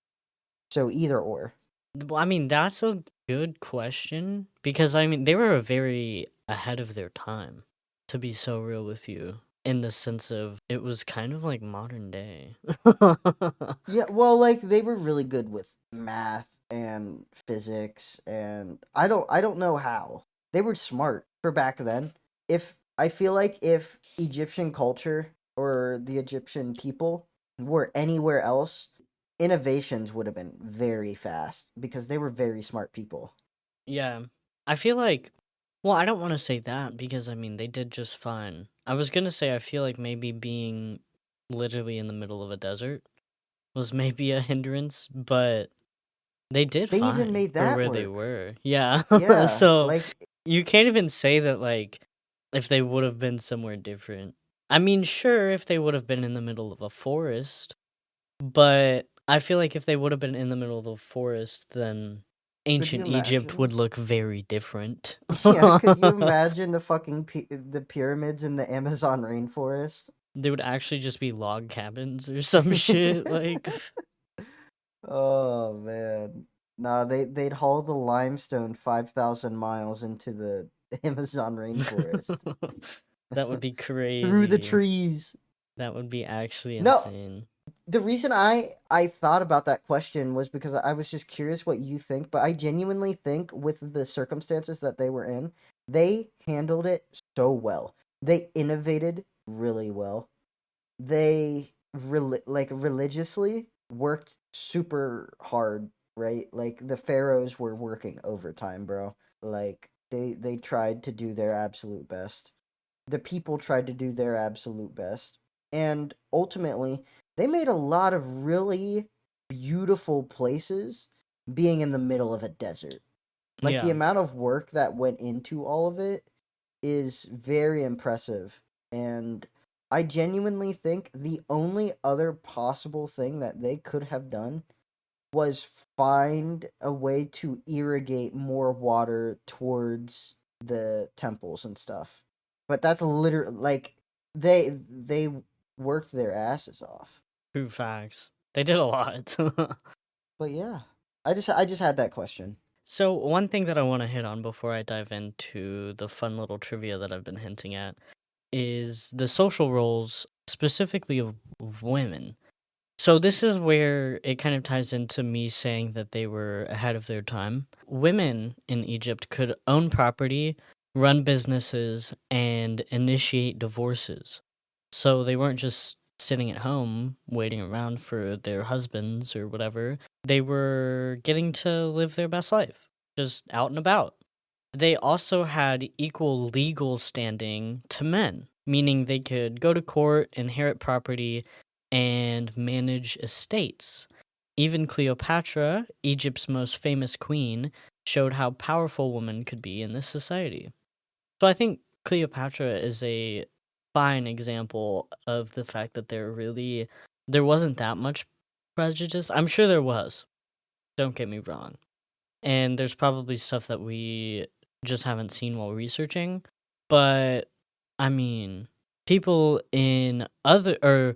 So either or. Well, I mean, that's a good question because I mean they were very ahead of their time. To be so real with you, in the sense of it was kind of like modern day. Yeah, well, like they were really good with math and physics, and I don't know how. They were smart for back then. If I feel like if Egyptian culture or the Egyptian people were anywhere else, innovations would have been very fast because they were very smart people. Yeah, I feel like Well, I don't want to say that because I mean they did just fine. I was gonna say I feel like maybe being literally in the middle of a desert was maybe a hindrance, but they did They even fine made for that where they work. were. Yeah. Yeah, So like you can't even say that like if they would have been somewhere different. I mean, sure, if they would have been in the middle of a forest, but I feel like if they would have been in the middle of the forest, then could you ancient Egypt imagine? would look very different. Yeah, could you imagine the fucking the pyramids in the Amazon rainforest? They would actually just be log cabins or some shit. Like, Oh man. Nah, they'd haul the limestone 5,000 miles into the Amazon rainforest. that would be Through the crazy. trees. That would be actually No, insane. the reason I thought about that question was because I was just curious what you think, but I genuinely think with the circumstances that they were in, they handled it so well. They innovated really well. They like religiously worked super hard, right? Like the pharaohs were working overtime, bro. Like they tried to do their absolute best. The people tried to do their absolute best. And ultimately, they made a lot of really beautiful places being in the middle of a desert. Like the Yeah. amount of work that went into all of it is very impressive. And I genuinely think the only other possible thing that they could have done was find a way to irrigate more water towards the temples and stuff. But that's literally like they worked their asses off. True facts. They did a lot. But yeah, I just had that question. So, one thing that I want to hit on before I dive into the fun little trivia that I've been hinting at is the social roles, specifically of women. So this is where it kind of ties into me saying that they were ahead of their time. Women in Egypt could own property, run businesses, and initiate divorces. So they weren't just sitting at home waiting around for their husbands or whatever. They were getting to live their best life, just out and about. They also had equal legal standing to men, meaning they could go to court, inherit property, and manage estates. Even Cleopatra, Egypt's most famous queen, showed how powerful women could be in this society. So I think Cleopatra is a fine example of the fact that there wasn't that much prejudice. I'm sure there was. Don't get me wrong, and there's probably stuff that we just haven't seen while researching. But I mean, people in other, or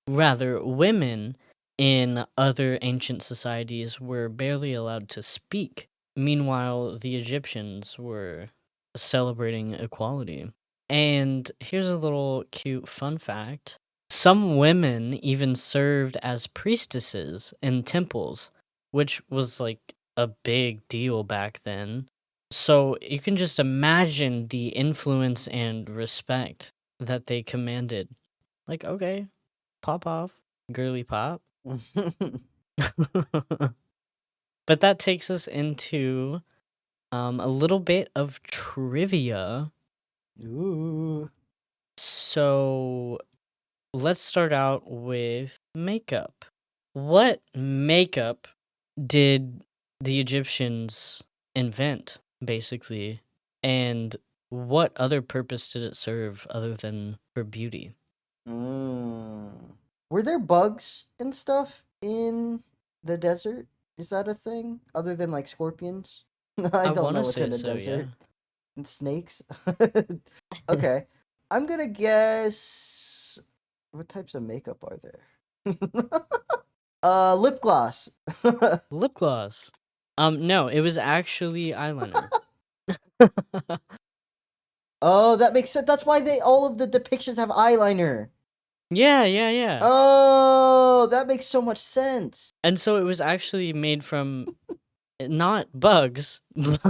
rather, women in other ancient societies were barely allowed to speak. Meanwhile, the Egyptians were celebrating equality. And here's a little cute fun fact: some women even served as priestesses in temples, which was like a big deal back then. So you can just imagine the influence and respect that they commanded. Like, okay, pop off, girly pop. But that takes us into a little bit of trivia. Ooh. So let's start out with makeup. What makeup did the Egyptians invent, basically? And what other purpose did it serve other than for beauty? Mm. Were there bugs and stuff in the desert? Is that a thing? Other than like scorpions? I I don't want know to what's say in a so, yeah. desert. And snakes? Okay. I'm gonna guess. What types of makeup are there? Lip gloss. Lip gloss. No, it was actually eyeliner. Oh, that makes sense. That's why they all of the depictions have eyeliner. Yeah, yeah, yeah. Oh, that makes so much sense. And so it was actually made from not bugs,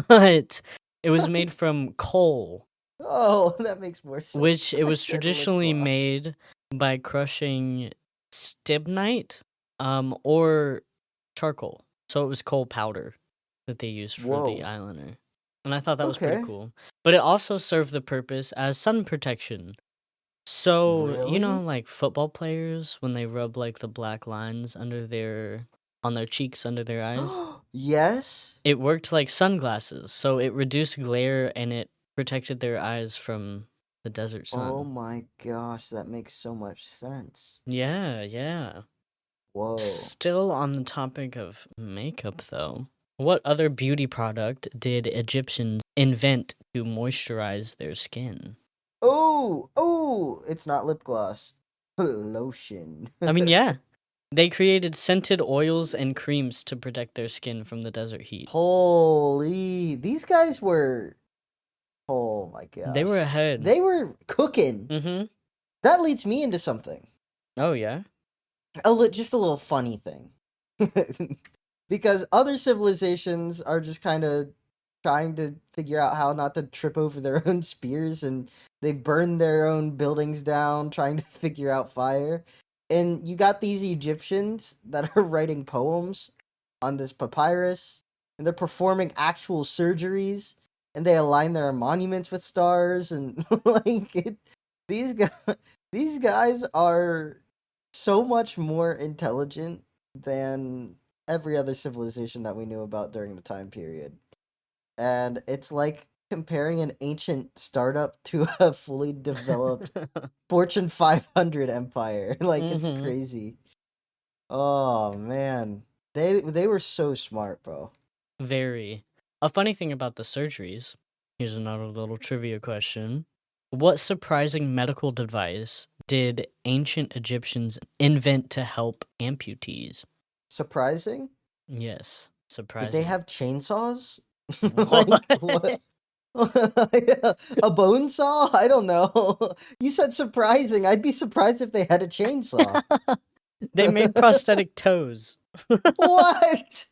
but it was made from coal, Oh, that makes more sense which when it I was said lip traditionally gloss. made by crushing stibnite, or charcoal. So it was coal powder that they used for the Whoa. eyeliner. and I thought that was pretty Okay. cool. But it also served the purpose as sun protection. So, Really? like football players when they rub like the black lines under their on their cheeks under their eyes, Yes. it worked like sunglasses. So it reduced glare and it protected their eyes from the desert Oh sun. my gosh, that makes so much sense. Yeah, yeah. Whoa. Still on the topic of makeup though. What other beauty product did Egyptians invent to moisturize their skin? Oh, oh, it's not lip gloss. Lotion. I mean, yeah. They created scented oils and creams to protect their skin from the desert heat. Holy, these guys were, oh my They were gosh. ahead. They were cooking. Mm-hmm. That leads me into something. Oh, yeah? Just a little funny thing. Because other civilizations are just kind of trying to figure out how not to trip over their own spears, and they burn their own buildings down trying to figure out fire. And you got these Egyptians that are writing poems on this papyrus, and they're performing actual surgeries, and they align their monuments with stars, and these guys these guys are so much more intelligent than every other civilization that we knew about during the time period. And it's like comparing an ancient startup to a fully developed Fortune 500 empire. Like, it's Mm-hmm. crazy. Oh man. They were so smart, bro. Very. A funny thing about the surgeries. Here's another little trivia question. What surprising medical device did ancient Egyptians invent to help amputees? Surprising? Yes, Did they surprising. have chainsaws? What? Like, what? A bone saw? I don't know. You said surprising. I'd be surprised if they had a chainsaw. They made prosthetic toes. What?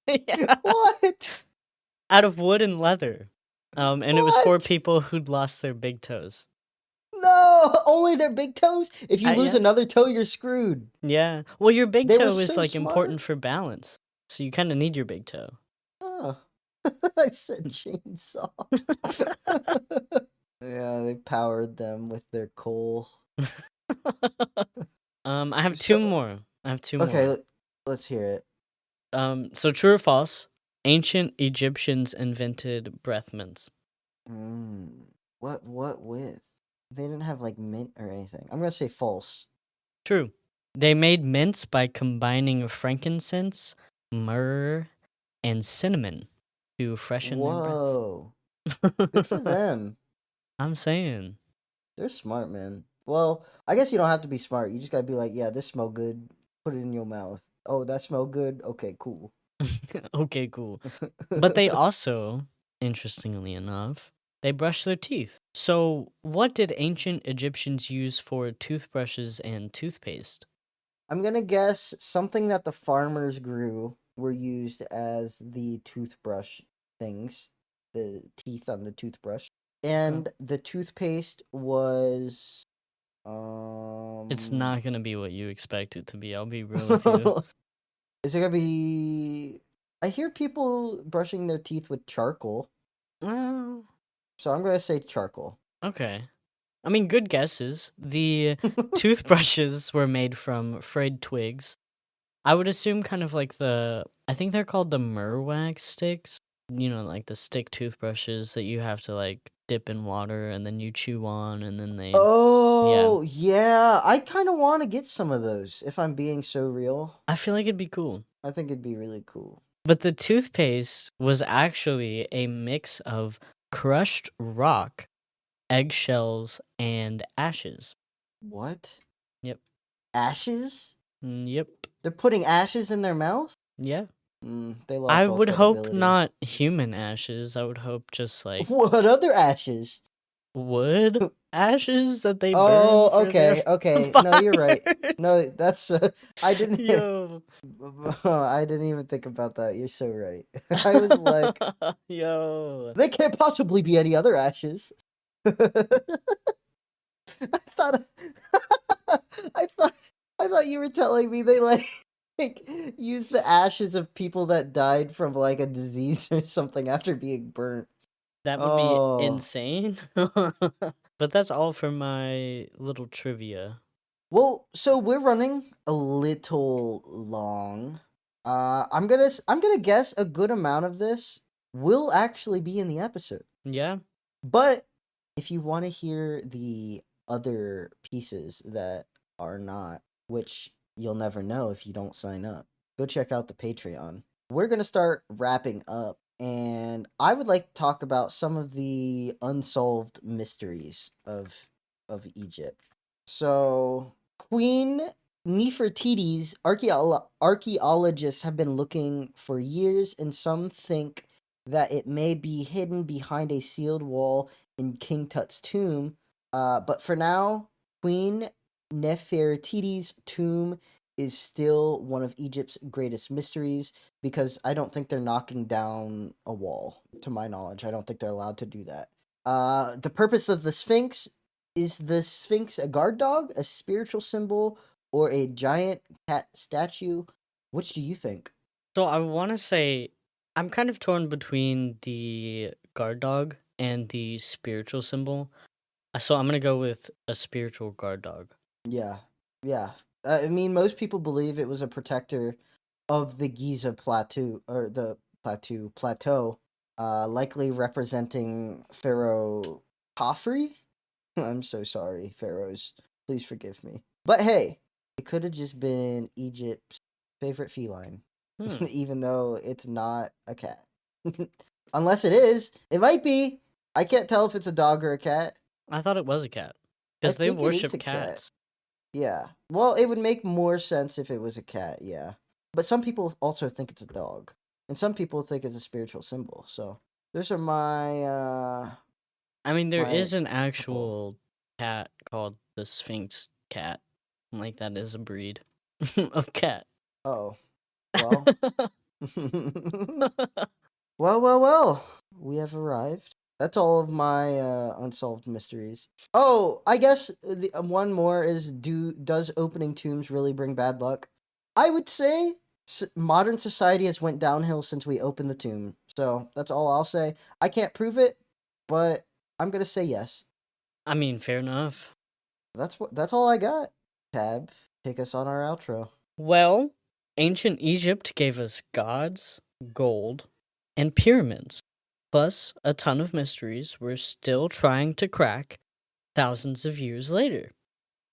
Yeah. What? Out of wood and leather. And it was for What? people who'd lost their big toes. No, only their big toes. If you lose Yeah. another toe, you're screwed. Yeah. Well, your big They were toe is so like important smart. for balance. So you kind of need your big toe. Oh, I said chainsaw. Yeah, they powered them with their coal. I have two So, more. I have two okay, more. let's hear it. So true or false? Ancient Egyptians invented breath mints. Mm, what with? They didn't have like mint or anything. I'm gonna say false. True. They made mints by combining frankincense, myrrh, and cinnamon to freshen their breath. Whoa, good for them. I'm saying. They're smart, man. Well, I guess you don't have to be smart. You just gotta be like, yeah, this smell good. Put it in your mouth. Oh, that smell good. Okay, cool. Okay, cool. But they also, interestingly enough, they brush their teeth. So, what did ancient Egyptians use for toothbrushes and toothpaste? I'm gonna guess something that the farmers grew were used as the toothbrush things, the teeth on the toothbrush, Oh. and the toothpaste was It's um. not gonna be what you expect it to be. I'll be real with you. Is it gonna be? I hear people brushing their teeth with charcoal, Oh, so I'm gonna say charcoal. okay. I mean, good guesses. The toothbrushes were made from frayed twigs. I would assume kind of like I think they're called the myrrh wax sticks. Like the stick toothbrushes that you have to like dip in water and then you chew on and then yeah. Oh yeah, I kind of want to get some of those. If I'm being so real, I feel like it'd be cool. I think it'd be really cool. But the toothpaste was actually a mix of crushed rock, eggshells, and ashes. What? Yep. Ashes? Yep. They're putting ashes in their mouth? Yeah. They I lost all would hope credibility. not human ashes. I would hope just like What other ashes? wood ashes that they burn Oh, for their okay, okay. No, you're right. fires. No, that's I didn't Yo. I didn't even think about that. You're so right. I was like, Yo. they can't possibly be any other ashes. I thought I thought I thought you were telling me they like use the ashes of people that died from like a disease or something after being burnt. That would be Oh. insane. But that's all for my little trivia. Well, so we're running a little long. I'm gonna guess a good amount of this will actually be in the episode. Yeah? But if you want to hear the other pieces that are not, which you'll never know if you don't sign up, go check out the Patreon. We're going to start wrapping up, and I would like to talk about some of the unsolved mysteries of Egypt. So, Queen Nefertiti's archaeologists have been looking for years, and some think that it may be hidden behind a sealed wall in King Tut's tomb. But for now, Queen Nefertiti's tomb is still one of Egypt's greatest mysteries because I don't think they're knocking down a wall, to my knowledge. I don't think they're allowed to do that. The purpose of the Sphinx, is the Sphinx a guard dog, a spiritual symbol, or a giant cat statue? Which do you think? So I want to say I'm kind of torn between the guard dog and the spiritual symbol. So I'm going to go with a spiritual guard dog. Yeah, yeah. I mean, most people believe it was a protector of the Giza plateau or the plateau, likely representing Pharaoh Khafre. I'm so sorry, pharaohs. Please forgive me. But hey, it could have just been Egypt's favorite feline, Hmm. even though it's not a cat. Unless it is, it might be. I can't tell if it's a dog or a cat. I thought it was a cat I because they think it is worship a cat. cats. Yeah. Well, it would make more sense if it was a cat, yeah. But some people also think it's a dog. And some people think it's a spiritual symbol. So those are I mean, there my is an couple. actual cat called the Sphinx cat. Like, that is a breed of cat. Oh. Well. Well. We have arrived. That's all of my unsolved mysteries. Oh, I guess one more is does opening tombs really bring bad luck? I would say modern society has went downhill since we opened the tomb. So that's all I'll say. I can't prove it, but I'm gonna say yes. I mean, fair enough. That's all I got. Tab, take us on our outro. Well, ancient Egypt gave us gods, gold, and pyramids, plus a ton of mysteries we're still trying to crack thousands of years later.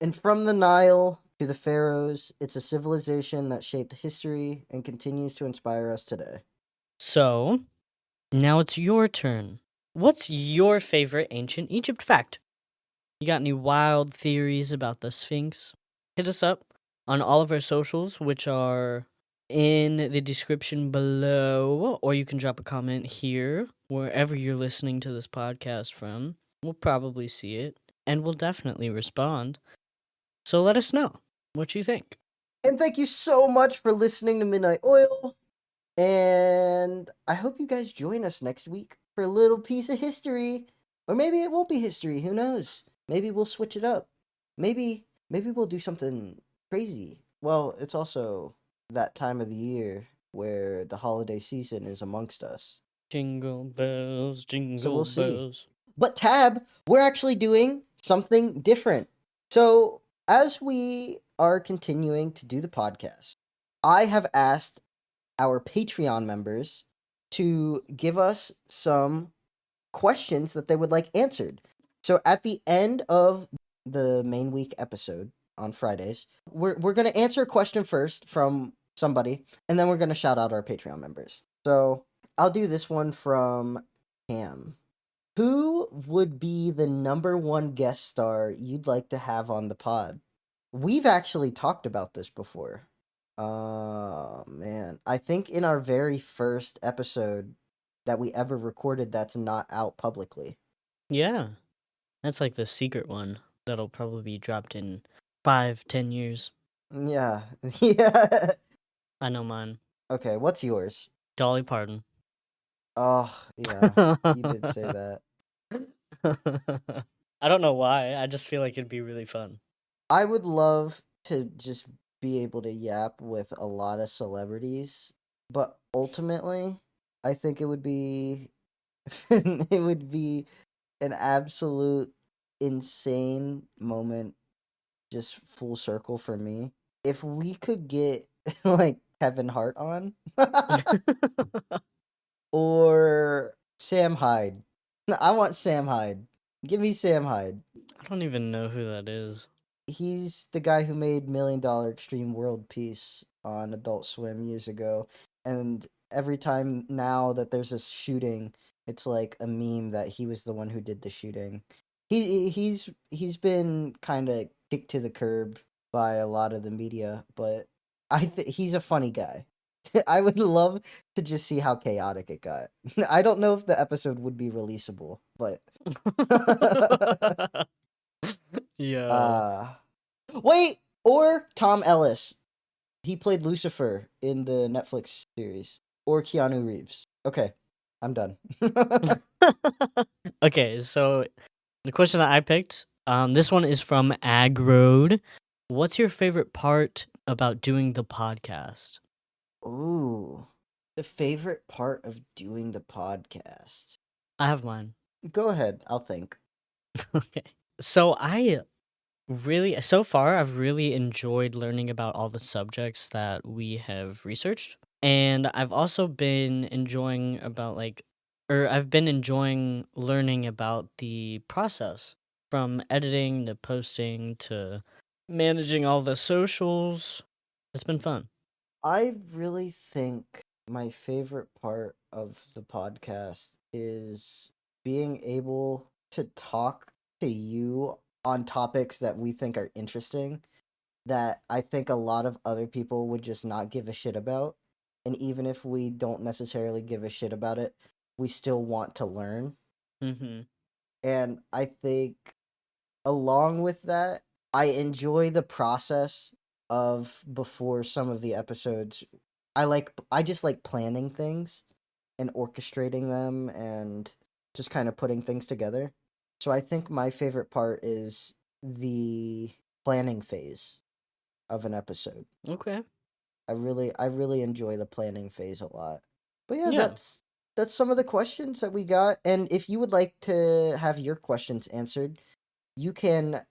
And from the Nile to the Pharaohs, it's a civilization that shaped history and continues to inspire us today. So, now it's your turn. What's your favorite ancient Egypt fact? You got any wild theories about the Sphinx? Hit us up on all of our socials, which are in the description below, or you can drop a comment here, wherever you're listening to this podcast from. We'll probably see it, and we'll definitely respond. So let us know what you think. And thank you so much for listening to Midnight Oil. And I hope you guys join us next week for a little piece of history. Or maybe it won't be history, who knows? Maybe we'll switch it up. Maybe we'll do something crazy. Well, it's also that time of the year where the holiday season is amongst us. Jingle bells, So jingle we'll see. bells. But Tab, we're actually doing something different. So, as we are continuing to do the podcast, I have asked our Patreon members to give us some questions that they would like answered. So, at the end of the main week episode on Fridays, we're going to answer a question first from somebody, and then we're going to shout out our Patreon members. So, I'll do this one from Cam. Who would be the number one guest star you'd like to have on the pod? We've actually talked about this before. Oh, man. I think in our very first episode that we ever recorded that's not out publicly. Yeah, that's like the secret one that'll probably be dropped in 5-10 years. Yeah. Yeah. I know mine. Okay, what's yours? Dolly Parton. Oh, yeah. You did say that. I don't know why. I just feel like it'd be really fun. I would love to just be able to yap with a lot of celebrities, but ultimately, I think it would be It would be an absolute insane moment, just full circle for me. If we could get like Kevin Hart on or Sam Hyde. I want Sam Hyde. Give me Sam Hyde. I don't even know who that is. He's the guy who made $1 Million Extreme World Peace on Adult Swim years ago. And every time now that there's a shooting, it's like a meme that he was the one who did the shooting. He's been kind of kicked to the curb by a lot of the media, but he's a funny guy. I would love to just see how chaotic it got. I don't know if the episode would be releasable, but Yo. uh wait, or Tom Ellis. He played Lucifer in the Netflix series, or Keanu Reeves. Okay, I'm done. Okay, so the question that I picked, this one is from Ag Road. What's your favorite part about doing the podcast? Ooh, the favorite part of doing the podcast. I have mine. Go ahead, I'll think. Okay. So so far, I've really enjoyed learning about all the subjects that we have researched. And I've also been enjoying I've been enjoying learning about the process from editing to posting to managing all the socials. It's been fun. I really think my favorite part of the podcast is being able to talk to you on topics that we think are interesting, that I think a lot of other people would just not give a shit about. And even if we don't necessarily give a shit about it, we still want to learn. Mm-hmm. And I think along with that, I enjoy the process of before some of the episodes. I just like planning things and orchestrating them and just kind of putting things together. So I think my favorite part is the planning phase of an episode. Okay. I really enjoy the planning phase a lot. But yeah, Yeah. that's some of the questions that we got. And if you would like to have your questions answered, you can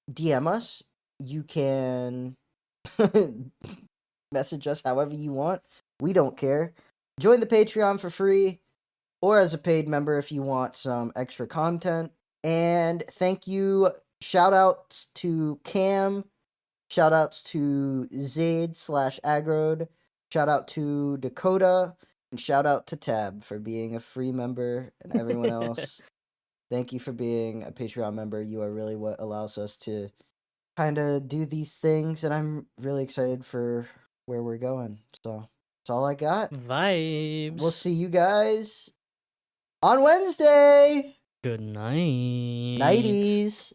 DM us. You can message us however you want. We don't care. Join the Patreon for free or as a paid member if you want some extra content. And thank you. Shout outs to Cam. Shout outs to Zaid/Agrod. Shout out to Dakota. And shout out to Tab for being a free member. And everyone else, thank you for being a Patreon member. You are really what allows us to kind of do these things. And I'm really excited for where we're going. So that's all I got. We'll Vibes. see you guys on Wednesday. Good night. Nighties.